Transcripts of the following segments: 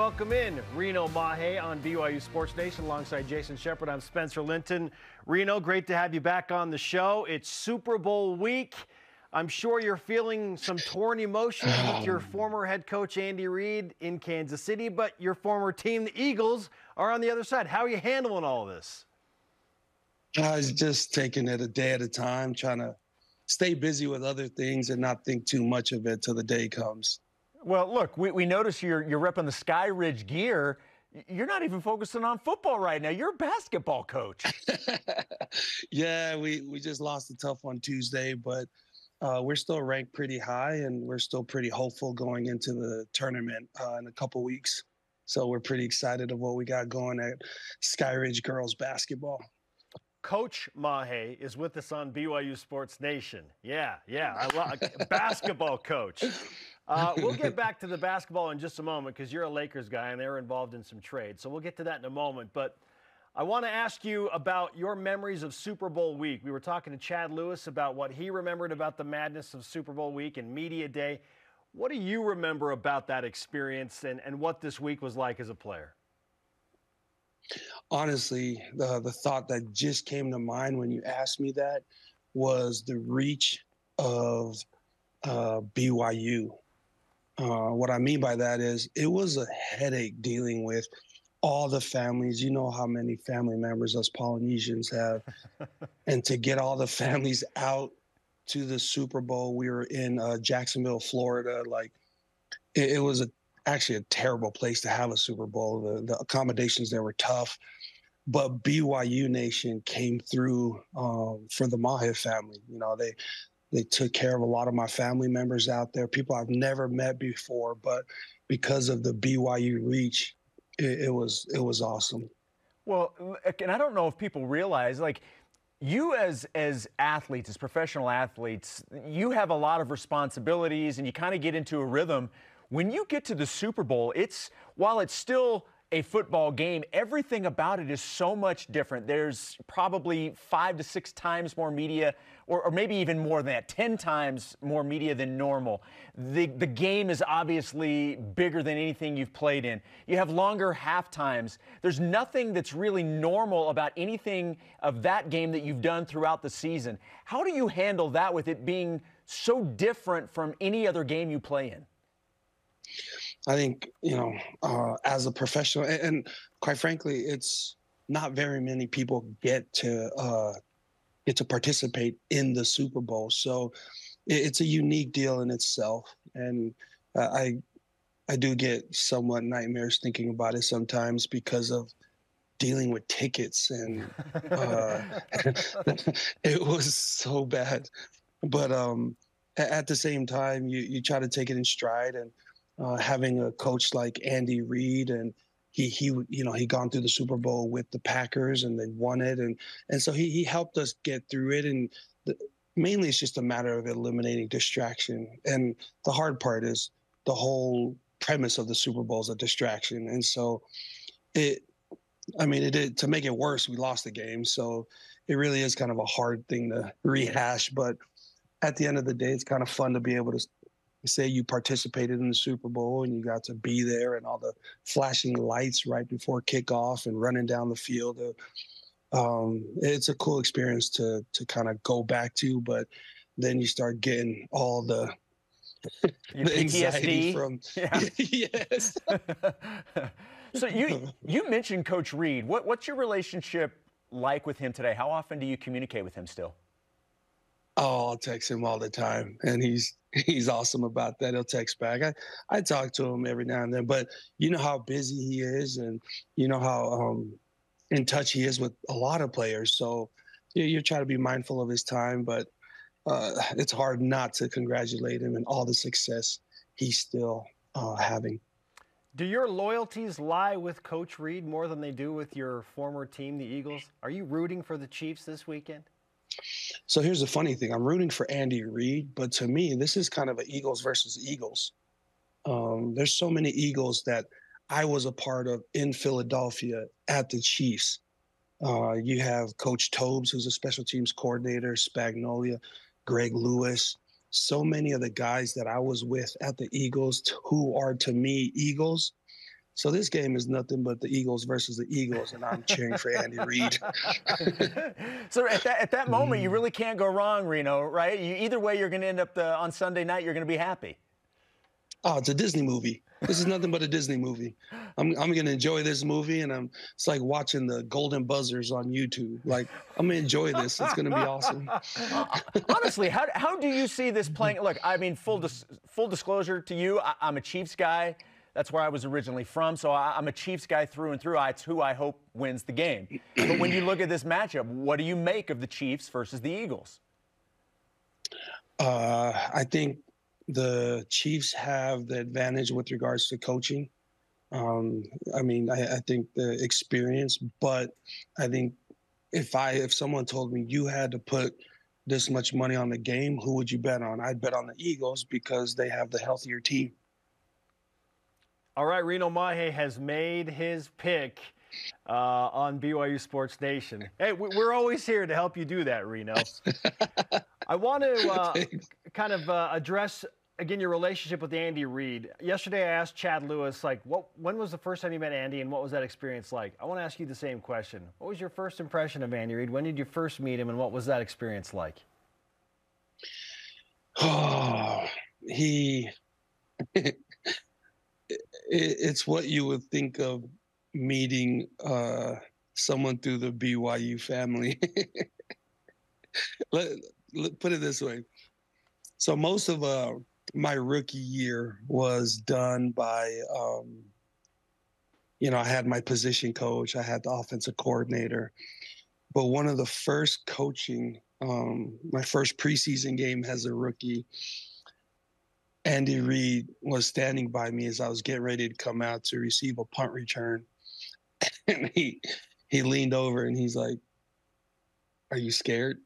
welcome in Reno Mahe on BYU Sports Nation alongside Jason Shepard. I'm Spencer Linton. Reno, great to have you back on the show. It's Super Bowl week. I'm sure you're feeling some torn emotions with your former head coach Andy Reid in Kansas City, but your former team, the Eagles, are on the other side. How are you handling all of this? I was just taking it a day at a time, trying to stay busy with other things and not think too much of it till the day comes. Well, look, we notice you're repping the Sky Ridge gear. You're not even focusing on football right now. You're a basketball coach. Yeah, we just lost a tough one Tuesday, but we're still ranked pretty high, and we're still pretty hopeful going into the tournament in a couple weeks. So we're pretty excited of what we got going at Sky Ridge girls basketball. Coach Mahe is with us on BYU Sports Nation. Yeah, I love basketball coach. We'll get back to the basketball in just a moment because you're a Lakers guy and they're involved in some trade. So we'll get to that in a moment. But I want to ask you about your memories of Super Bowl week. We were talking to Chad Lewis about what he remembered about the madness of Super Bowl week and Media Day. What do you remember about that experience and what this week was like as a player? Honestly, the thought that just came to mind when you asked me that was the reach of BYU. What I mean by that is it was a headache dealing with all the families. You know how many family members us Polynesians have. And to get all the families out to the Super Bowl, we were in Jacksonville, Florida. Like it was actually a terrible place to have a Super Bowl. The accommodations there were tough. But BYU Nation came through for the Mahe family. You know, they took care of a lot of my family members out there, people I've never met before, but because of the BYU reach, it was awesome. Well, and I don't know if people realize, like, you as athletes, as professional athletes, you have a lot of responsibilities and you kind of get into a rhythm. When you get to the Super Bowl, while it's still a football game, everything about it is so much different. There's probably 5 to 6 times more media, or maybe even more than that, 10 times more media than normal. The game is obviously bigger than anything you've played in. You have longer half times. There's nothing that's really normal about anything of that game that you've done throughout the season. How do you handle that with it being so different from any other game you play in? I think, as a professional, and quite frankly, it's not very many people get to participate in the Super Bowl. So it's a unique deal in itself. And I do get somewhat nightmares thinking about it sometimes because of dealing with tickets. And it was so bad. But at the same time, you try to take it in stride, and having a coach like Andy Reid, and he gone through the Super Bowl with the Packers and they won it, and so he helped us get through it. And mainly it's just a matter of eliminating distraction. And the hard part is the whole premise of the Super Bowl is a distraction. And so to make it worse, we lost the game. So it really is kind of a hard thing to rehash. But at the end of the day, it's kind of fun to be able to say you participated in the Super Bowl and you got to be there, and all the flashing lights right before kickoff and running down the field. It's a cool experience to kind of go back to, but then you start getting all the anxiety from yes. So you mentioned Coach Reid. What's your relationship like with him today? How often do you communicate with him still? Oh, I'll text him all the time, and he's awesome about that. He'll text back. I talk to him every now and then, but you know how busy he is, and you know how in touch he is with a lot of players. So you're trying to be mindful of his time, but it's hard not to congratulate him and all the success he's still having. Do your loyalties lie with Coach Reid more than they do with your former team, the Eagles? Are you rooting for the Chiefs this weekend? So here's the funny thing. I'm rooting for Andy Reid, but to me, this is kind of an Eagles versus Eagles. There's so many Eagles that I was a part of in Philadelphia at the Chiefs. You have Coach Tobes, who's a special teams coordinator, Spagnolia, Greg Lewis. So many of the guys that I was with at the Eagles who are, to me, Eagles. so this game is nothing but the Eagles versus the Eagles, and I'm cheering for Andy Reid. So at that moment, you really can't go wrong, Reno, right? Either way, you're going to end up on Sunday night, you're going to be happy. Oh, it's a Disney movie. This is nothing but a Disney movie. I'm going to enjoy this movie, and it's like watching the Golden Buzzers on YouTube. Like, I'm going to enjoy this. It's going to be awesome. Honestly, how do you see this playing? Look, I mean, full disclosure to you, I'm a Chiefs guy. That's where I was originally from, so I'm a Chiefs guy through and through. It's who I hope wins the game. But when you look at this matchup, what do you make of the Chiefs versus the Eagles? I think the Chiefs have the advantage with regards to coaching. I mean, I think the experience, but I think if someone told me you had to put this much money on the game, who would you bet on? I'd bet on the Eagles because they have the healthier team. All right, Reno Mahe has made his pick on BYU Sports Nation. Hey, we're always here to help you do that, Reno. I want to kind of address, again, your relationship with Andy Reid. Yesterday, I asked Chad Lewis, like, when was the first time you met Andy, and what was that experience like? I want to ask you the same question. What was your first impression of Andy Reid? When did you first meet him, and what was that experience like? Oh, it's what you would think of meeting someone through the BYU family. Let put it this way. So most of my rookie year was done by, I had my position coach, I had the offensive coordinator, but one of the first coaching, my first preseason game as a rookie, Andy Reid was standing by me as I was getting ready to come out to receive a punt return. And he leaned over and he's like, "Are you scared?"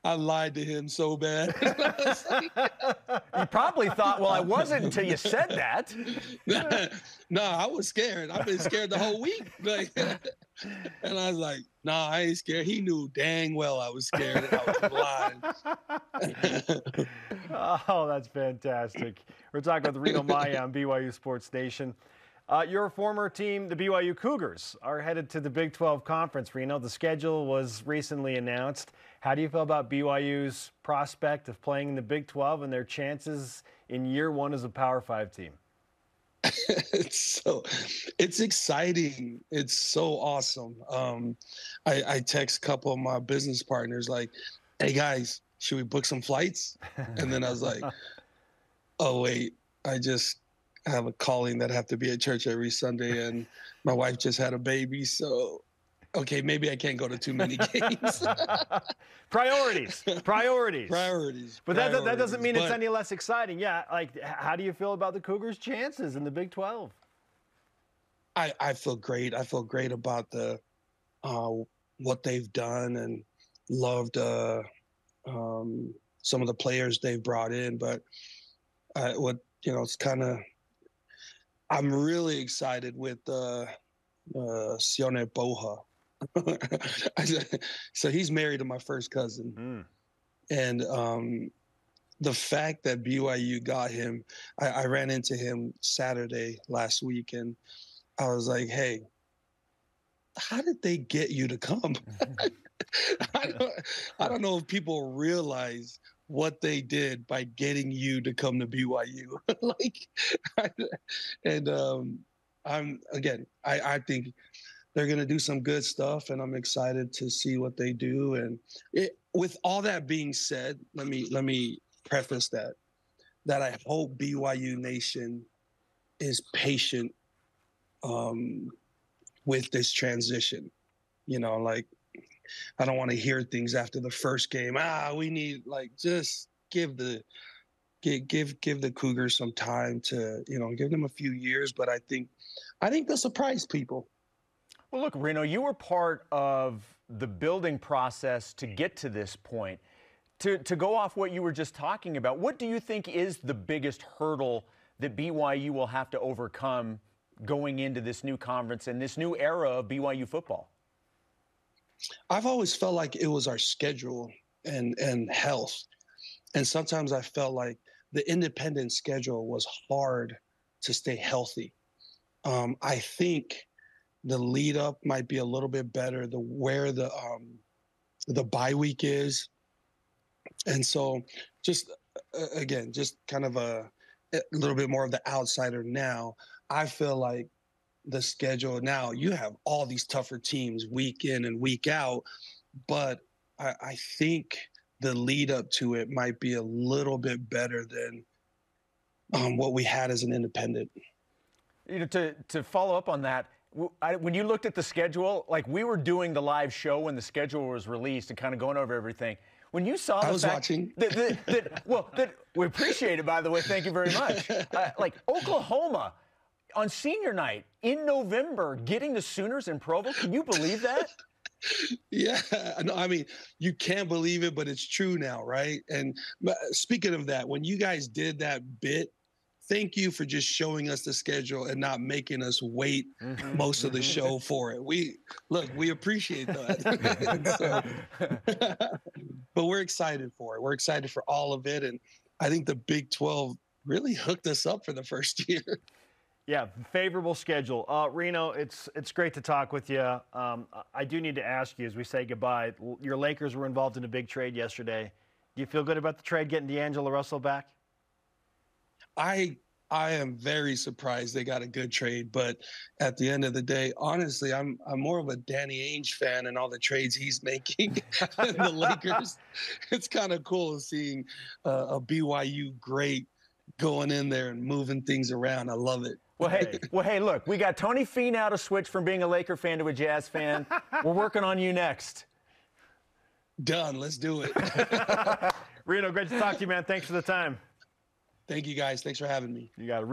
I lied to him so bad. You probably thought, well, I wasn't until you said that. No, I was scared. I've been scared the whole week. And I was like, no, I ain't scared. He knew dang well I was scared and I was lying. Oh, that's fantastic. We're talking with Reno Mahe on BYU Sports Nation. Your former team, the BYU Cougars, are headed to the Big 12 Conference, Reno. The schedule was recently announced. How do you feel about BYU's prospect of playing in the Big 12 and their chances in year one as a Power 5 team? It's exciting. It's so awesome. I text a couple of my business partners like, "Hey guys, should we book some flights?" And then I was like, "Oh wait, I just have a calling that I have to be at church every Sunday, and my wife just had a baby, so okay, maybe I can't go to too many games." Priorities. But that doesn't mean it's any less exciting. Yeah, like, how do you feel about the Cougars' chances in the Big 12? I feel great. I feel great about what they've done and loved some of the players they've brought in. But it's kind of, I'm really excited with Sione Boha. So he's married to my first cousin. And the fact that BYU got him, I ran into him Saturday last week, and I was like, "Hey, how did they get you to come?" I don't know if people realize what they did by getting you to come to BYU. I think they're going to do some good stuff, and I'm excited to see what they do. And with all that being said, let me preface that I hope BYU Nation is patient with this transition. I don't want to hear things after the first game. We need, just give the Cougars some time to, give them a few years. But I think they'll surprise people. Well, look, Reno, you were part of the building process to get to this point. To go off what you were just talking about, what do you think is the biggest hurdle that BYU will have to overcome going into this new conference and this new era of BYU football? I've always felt like it was our schedule and health. And sometimes I felt like the independent schedule was hard to stay healthy. I think the lead up might be a little bit better, where the bye week is. And so just again, just kind of a little bit more of the outsider now. I feel like the schedule now, you have all these tougher teams week in and week out, but I think the lead up to it might be a little bit better than what we had as an independent. You know, to follow up on that, when you looked at the schedule, like we were doing the live show when the schedule was released and kind of going over everything. When you saw I was watching. That we appreciate it, by the way. Thank you very much. Like Oklahoma on senior night in November, getting the Sooners in Provo. Can you believe that? Yeah, no, I mean, you can't believe it, but it's true now, right? And speaking of that, when you guys did that bit, thank you for just showing us the schedule and not making us wait most of the show for it. We appreciate that. But we're excited for it. We're excited for all of it. And I think the Big 12 really hooked us up for the first year. Yeah, favorable schedule. Reno, it's great to talk with you. I do need to ask you as we say goodbye, your Lakers were involved in a big trade yesterday. Do you feel good about the trade, getting D'Angelo Russell back? I am very surprised they got a good trade, but at the end of the day, honestly, I'm more of a Danny Ainge fan and all the trades he's making than the Lakers. It's kind of cool seeing a BYU great going in there and moving things around. I love it. Well, hey, look, we got Tony Fee now to switch from being a Laker fan to a Jazz fan. We're working on you next. Done. Let's do it. Reno, great to talk to you, man. Thanks for the time. Thank you, guys. Thanks for having me. You got it.